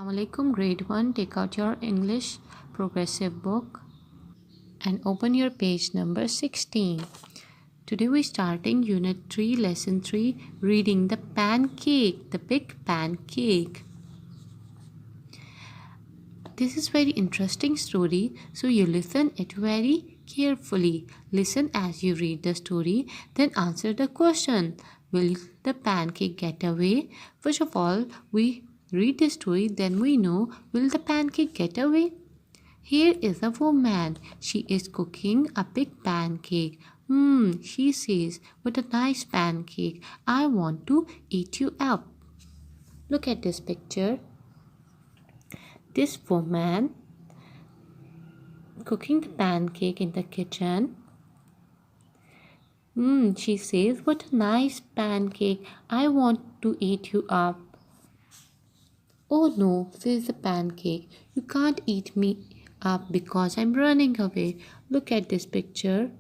Assalamualaikum grade 1, take out your English progressive book and open your page number 16. Today we're starting unit 3 lesson 3 reading the pancake, the big pancake. This is very interesting story, so you listen it very carefully. Listen as you read the story, then answer the question. Will the pancake get away? First of all, we read the story, then we know, will the pancake get away? Here is a woman. She is cooking a big pancake. She says, what a nice pancake. I want to eat you up. Look at this picture. This woman cooking the pancake in the kitchen. She says, what a nice pancake. I want to eat you up. Oh no, says the pancake. You can't eat me up because I'm running away. Look at this picture.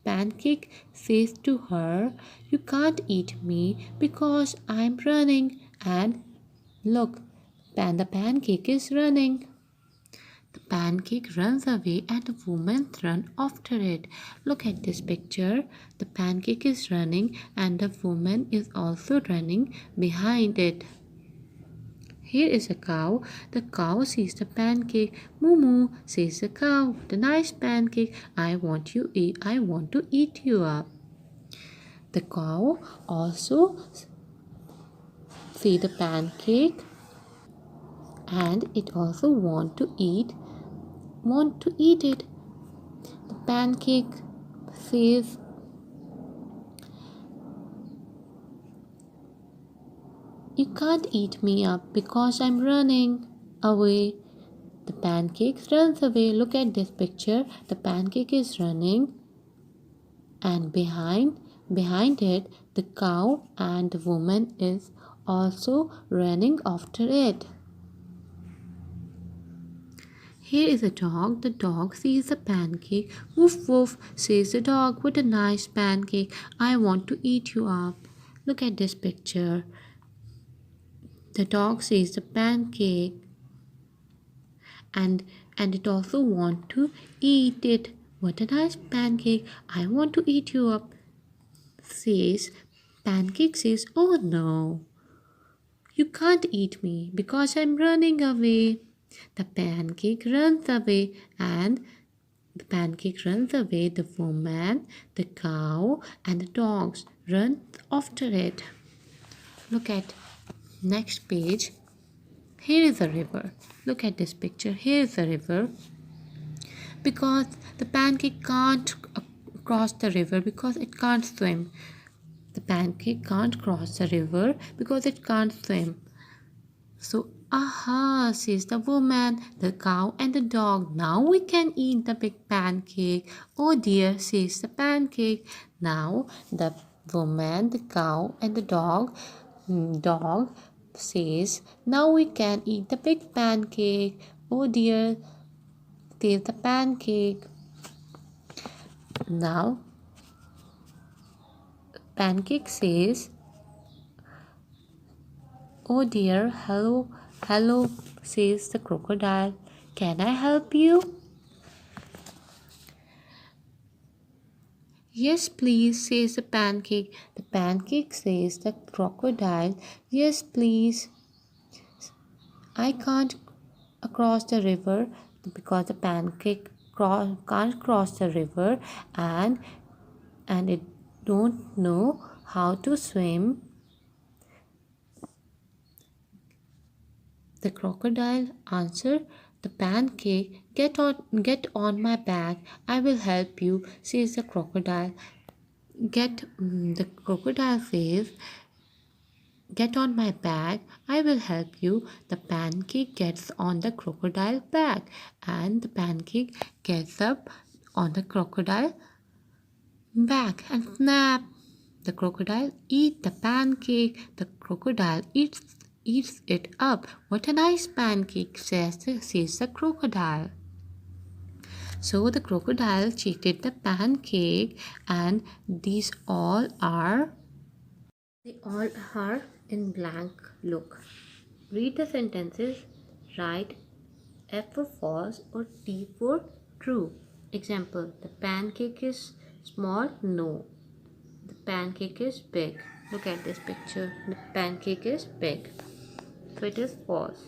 Pancake says to her, you can't eat me because I'm running. And look, the pancake is running. The pancake runs away and the woman runs after it. Look at this picture. The pancake is running and the woman is also running behind it. Here is a cow. The cow sees the pancake. Moo moo, says the cow. The nice pancake. I want to eat you up. The cow also see the pancake and it also want to eat it. The pancake says, you can't eat me up because I'm running away. The pancake runs away. Look at this picture. The pancake is running and behind it the cow and the woman is also running after it. Here is a dog. The dog sees the pancake. Woof woof, says the dog. What a nice pancake. I want to eat you up. Look at this picture. The dog sees the pancake and it also want to eat it. What a nice pancake. I want to eat you up. Says pancake says, oh no. You can't eat me because I'm running away. The pancake runs away and the woman, the cow and the dogs run after it. Look at next page. Here is a river. Look at this picture. Here is a river. Because the pancake can't cross the river because it can't swim. The pancake can't cross the river because it can't swim. So, aha, says the woman, the cow and the dog. Now we can eat the big pancake. Oh dear, says the pancake. Now the woman, the cow and the dog says, now we can eat the big pancake. Oh dear, says the pancake. Now pancake says, oh dear, hello, says the crocodile. Can I help you? Yes, please, says the pancake. The pancake says the crocodile, yes, please. I can't cross the river because the pancake can't cross the river and it don't know how to swim. The crocodile answered the pancake, get on my back, I will help you, says the crocodile. The crocodile says, get on my back, I will help you. The pancake gets on the crocodile back and the pancake gets up on the crocodile back and snap. The crocodile eat the pancake. The crocodile eats it up. What a nice pancake, says the crocodile. So the crocodile cheated the pancake and they all are in blank look. Read the sentences. Write F for false or T for true. Example, the pancake is small. No. The pancake is big. Look at this picture. The pancake is big. So it is false.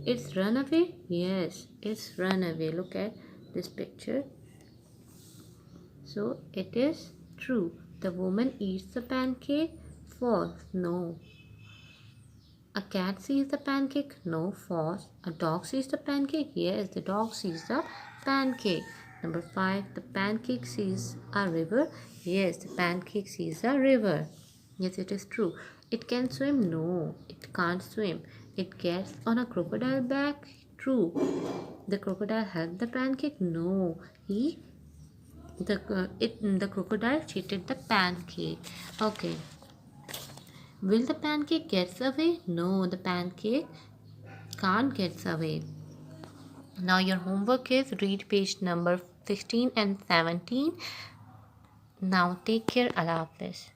It's run away. Yes, it's run away. Look at this picture. So it is true. The woman eats the pancake. False. No. A cat sees the pancake? No, false. A dog sees the pancake? Yes, the dog sees the pancake. Number 5, the pancake sees a river? Yes, the pancake sees a river. Yes, it is true. It can swim? No, it can't swim. It gets on a crocodile back? True. The crocodile helped the pancake? No, the crocodile cheated the pancake. Okay. Will the pancake gets away? No, the pancake can't get away. Now your homework is read page number 16 and 17. Now take care. Allah Hafiz.